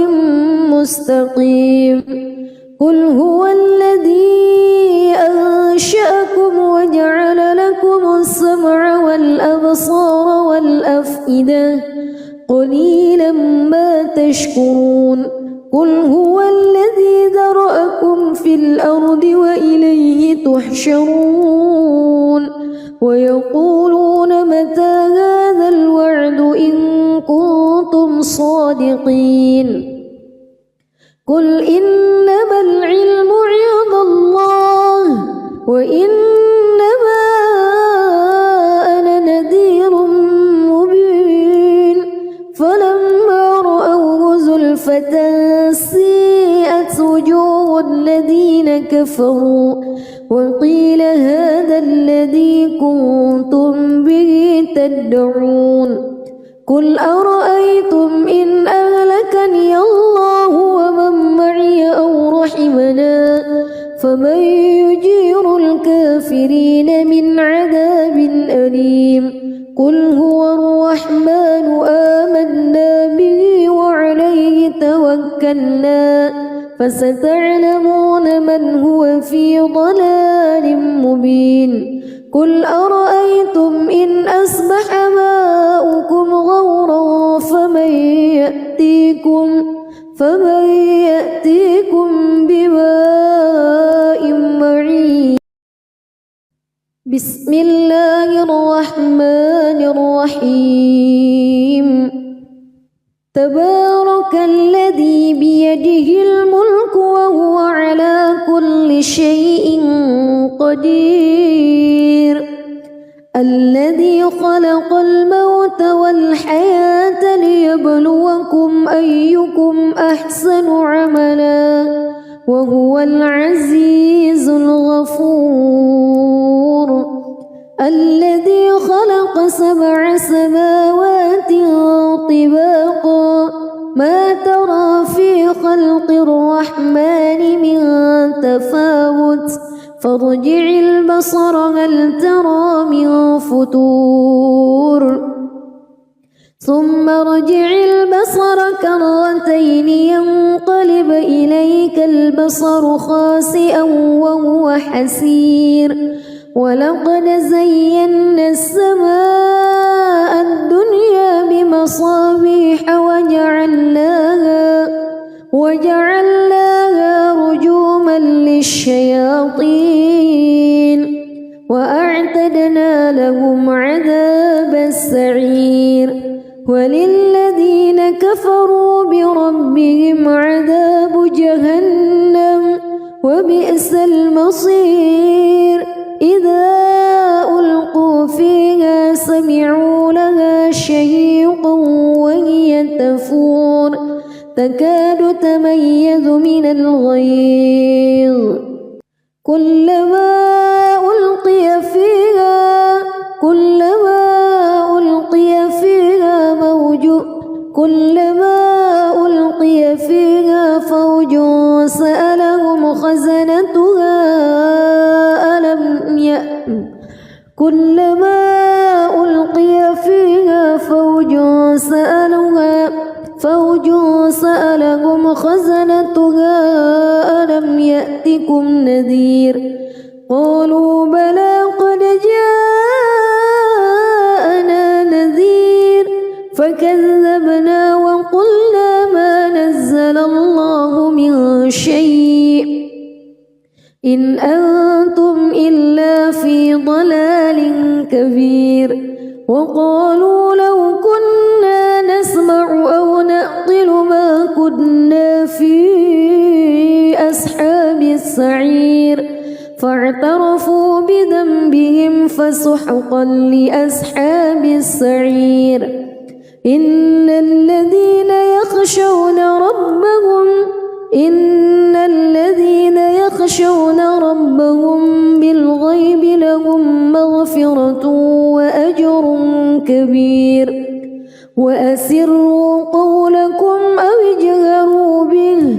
مستقيم قل هو الذي أنشأكم وجعل لكم السمع والأبصار والأفئدة قليلا ما تشكرون قل هو الذي ذرأكم في الأرض وإليه تحشرون ويقولون متى هذا الوعد إن كنتم صادقين قل إنما العلم عند الله وإنما أنا نذير مبين فلما رأوه زلفة سيئت وجوه الذين كفروا وقيل هذا الذي كنتم به تدعون قل أرأيتم إن أهلكني الله ومن معي أو رحمنا فمن يجير الكافرين الكافرين من عذاب أليم قل هو الرحمن آمنا به وعليه توكلنا فستعلمون من هو في ضلال مبين قل أرأيتم إن أصبح ماؤكم غورا فمن يأتيكم بماء معين بسم الله الرحمن الرحيم تبارك الذي بيده الملك وهو على كل شيء قدير الذي خلق الموت والحياة ليبلوكم أيكم أحسن عملا وهو العزيز الغفور الذي خلق 7 سماوات طباقا ما ترى في خلق الرحمن من تفاوت فارجع البصر هل ترى من فتور ثم ارجع البصر كرتين ينقلب إليك البصر خاسئا وهو حسير ولقد زينا السماء الدنيا بمصابيح وجعلناها رجوما للشياطين وأعتدنا لهم عذاب السعير وللذين كفروا بربهم عذاب جهنم وبئس المصير إذا ألقوا فيها سمعوا لها شهيقا وهي تفور تكاد تميز من الغيظ كلما ألقي فيها فوج سألهم خزنتها كلما ألقي فيها فوج سألهم خزنتها ألم يأتكم نذير قالوا بلى قد جاءنا نذير فكذبنا وقلنا ما نزل الله من شيء إن أنتم إلا في ضلال كبير وقالوا لو كنا نسمع أو نعقل ما كنا في أصحاب السعير فاعترفوا بذنبهم فسحقا لأصحاب السعير إن الذين يخشون ربهم بالغيب لهم مغفرة وأجر كبير وأسروا قولكم أو اجهروا به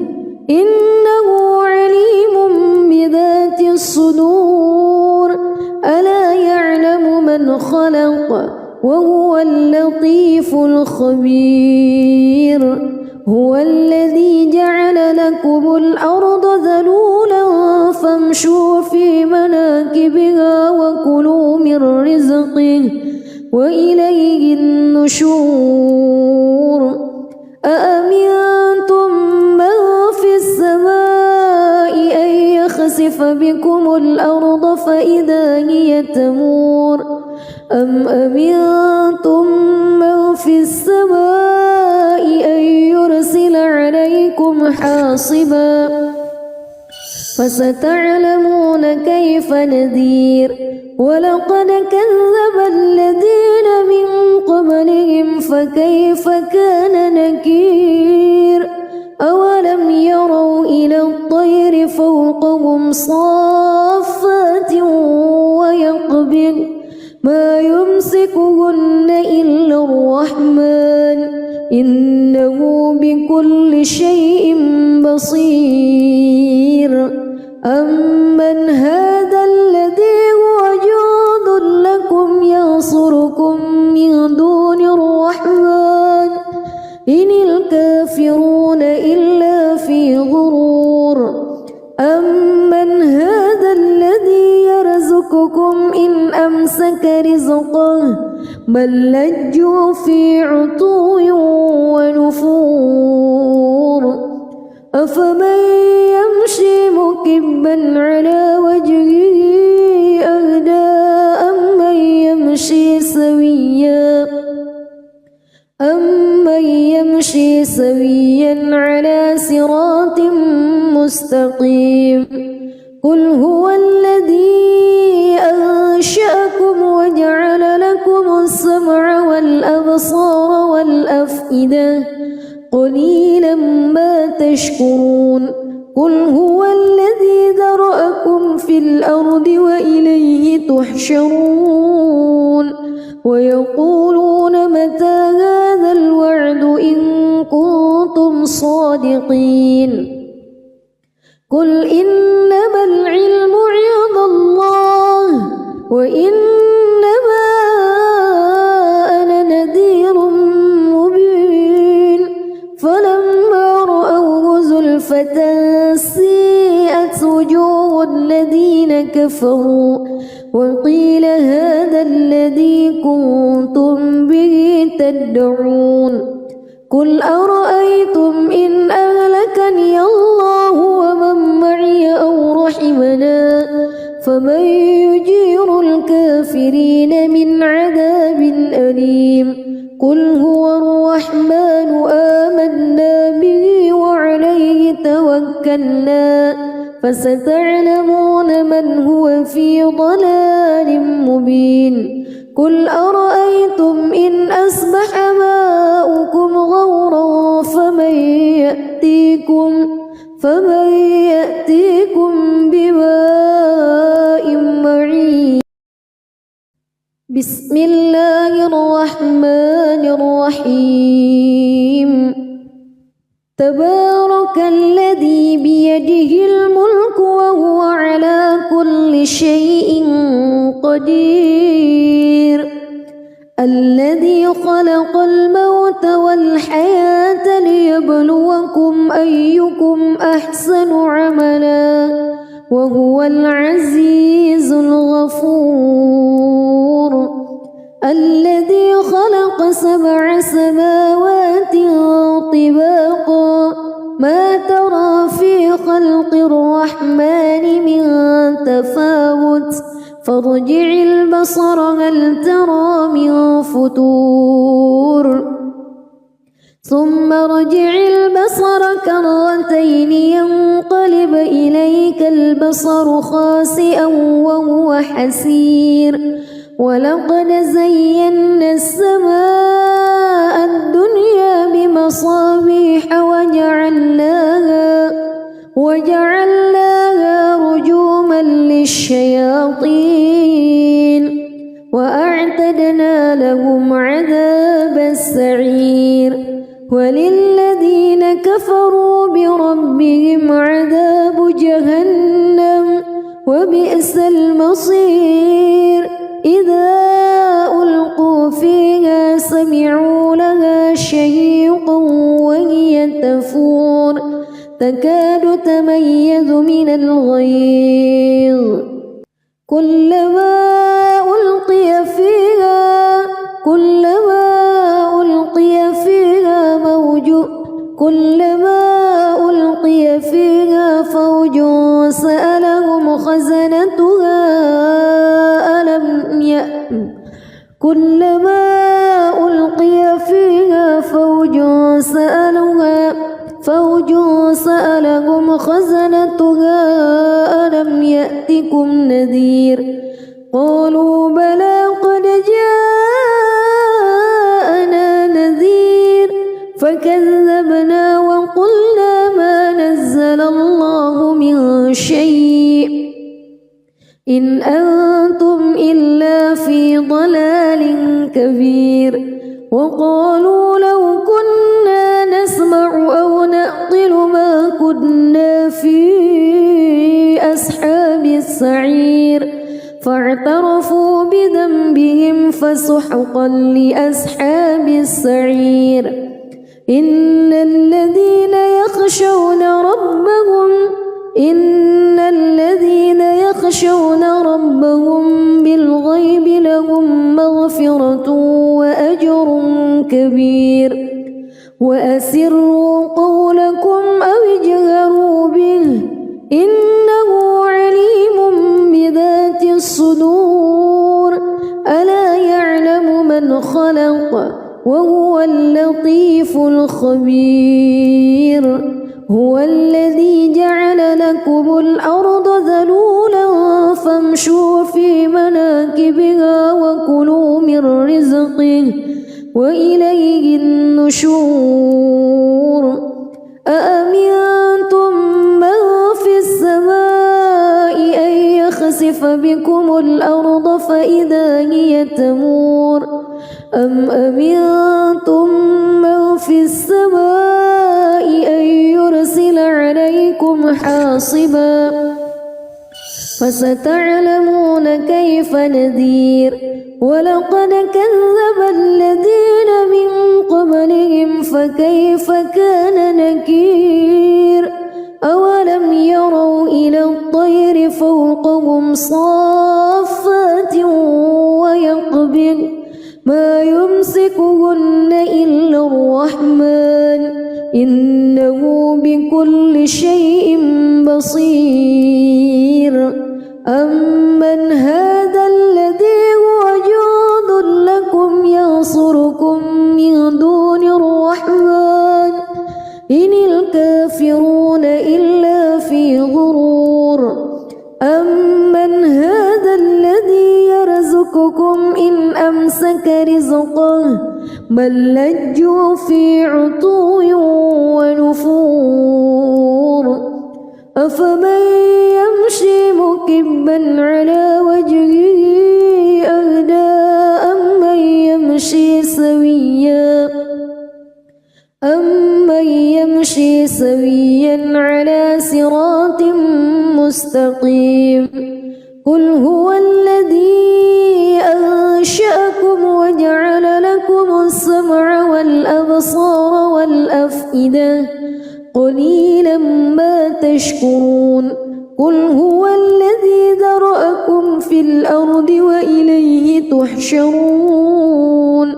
إنه عليم بذات الصدور ألا يعلم من خلق وهو اللطيف الخبير هو الذي جعل لكم الأرض ذلولا فامشوا في مناكبها وكلوا من رزقه وإليه النشور أأمنتم من في السماء أن يخسف بكم الأرض فإذا هي تمور أم أمنتم من في السماء أن يرسل عليكم حاصبا فستعلمون كيف نذير ولقد كذب الذين من قبلهم فكيف كان نكير أولم يروا إلى الطير فوقهم صافات ويقبض ما يمسكهن إلا الرحمن إنه بكل شيء بصير أمن هذا الذي هو إن الكافرون إلا في غرور أمن هذا الذي يرزقكم إن أمسك رزقه بل لجوا في عتو ونفور أفمن يمشي مكبا على وجهه أهدى أمن يمشي سويا على صراط مستقيم قل هو الذي أنشأكم وجعل لكم السمع والأبصار والأفئدة قليلا ما تشكرون قل هو الذي ذرأكم في الأرض وإليه تحشرون ويقولون متى هذا الوعد إن كنتم صادقين قل إنما العلم عند الله وإنما أنا نذير مبين فلما رأوه زلفة سيئت وجوه الذين كفروا وقيل هذا الذي كنتم به تدعون قل أرأيتم إن أهلكني الله ومن معي أو رحمنا فمن يجير الكافرين من عذاب أليم قل هو الرحمن آمنا به وعليه توكلنا فستعلمون من هو في ضلال مبين قل أرأيتم إن أصبح ماؤكم غورا فمن يأتيكم بماء معين بسم الله الرحمن الرحيم تبارك الذي بيده الملك وهو على كل شيء قدير الذي خلق الموت والحياة ليبلوكم أيكم أحسن عملا وهو العزيز الغفور الذي خلق 7 سماوات طباقا ما ترى في خلق الرحمن من تفاوت فارجع البصر هل ترى من فطور ثم ارجع البصر كرتين ينقلب إليك البصر خاسئا وهو حسير ولقد زينا السماء الدنيا بمصابيح وجعلناها رجوما للشياطين وأعتدنا لهم عذاب السعير وللذين كفروا بربهم عذاب جهنم وبئس المصير إذا ألقوا فيها سمعوا لها شهيقا وهي تفور تكاد تميز من الغيظ كلما ألقي فيها فوج سألهم خزنتها كلما ألقي فيها فوج سألهم خزنتها ألم يأتكم نذير قالوا بلى قد جاءنا نذير فكذبنا وقلنا ما نزل الله من شيء إن أنتم إلا في ضلال كبير وقالوا لو كنا نسمع أو نعقل ما كنا في أصحاب السعير فاعترفوا بذنبهم فسحقا لأصحاب السعير إن الذين يخشون ربهم بالغيب لهم مغفرة وأجر كبير وأسروا قولكم أو اجهروا به إنه عليم بذات الصدور ألا يعلم من خلق وهو اللطيف الخبير هو الذي جعل لكم الأرض ذلولا فامشوا في مناكبها وكلوا من رزقه وإليه النشور أأمنتم من في السماء أن يخسف بكم الأرض فإذا هي تمور أم أمنتم من في السماء أن يرسل عليكم حاصبا فستعلمون كيف نذير ولقد كذب الذين من قبلهم فكيف كان نكير أولم يروا إلى الطير فوقهم صافات ويقبض ما يمسكهن إلا الرحمن إنه بكل شيء بصير أمن هذا الذي هو جند لكم ينصركم من دون الرحمن إن الكافرون إلا في غرور أمن هذا الذي يرزقكم إن أمسك رزقه بل لجوا في عتو ونفور أفمن يمشي مكبا على وجهه أهدى أمن يمشي سويا على صراط مستقيم قل هو الذي أنشأكم وجعل لكم السمع والأبصار والأفئدة قليلا ما تشكرون قل هو الذي ذرأكم في الأرض وإليه تحشرون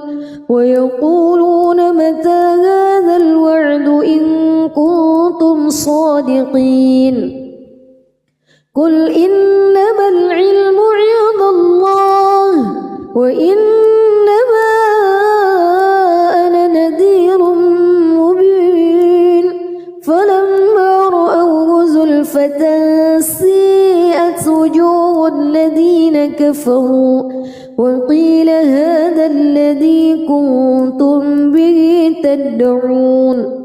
ويقولون متى هذا الوعد إن كنتم صادقين قل إنما العلم عند الله وإنما أنا نذير مبين فلما رأوه زلفة سيئت وجوه الذين كفروا وقيل هذا الذي كنتم به تدعون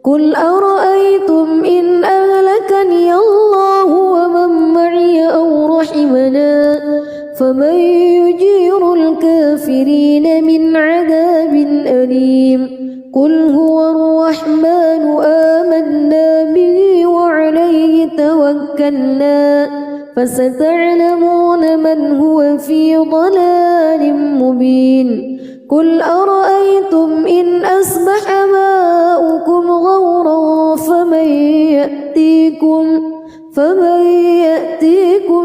قل أرأيتم إن أهلكني الله ومن معي أو رحمنا فمن يجير الكافرين من عذاب أليم قل هو الرحمن آمنا به وعليه توكلنا فستعلمون من هو في ضلال مبين قل أرأيتم إن أصبح ماؤكم غورا فمن يأتيكم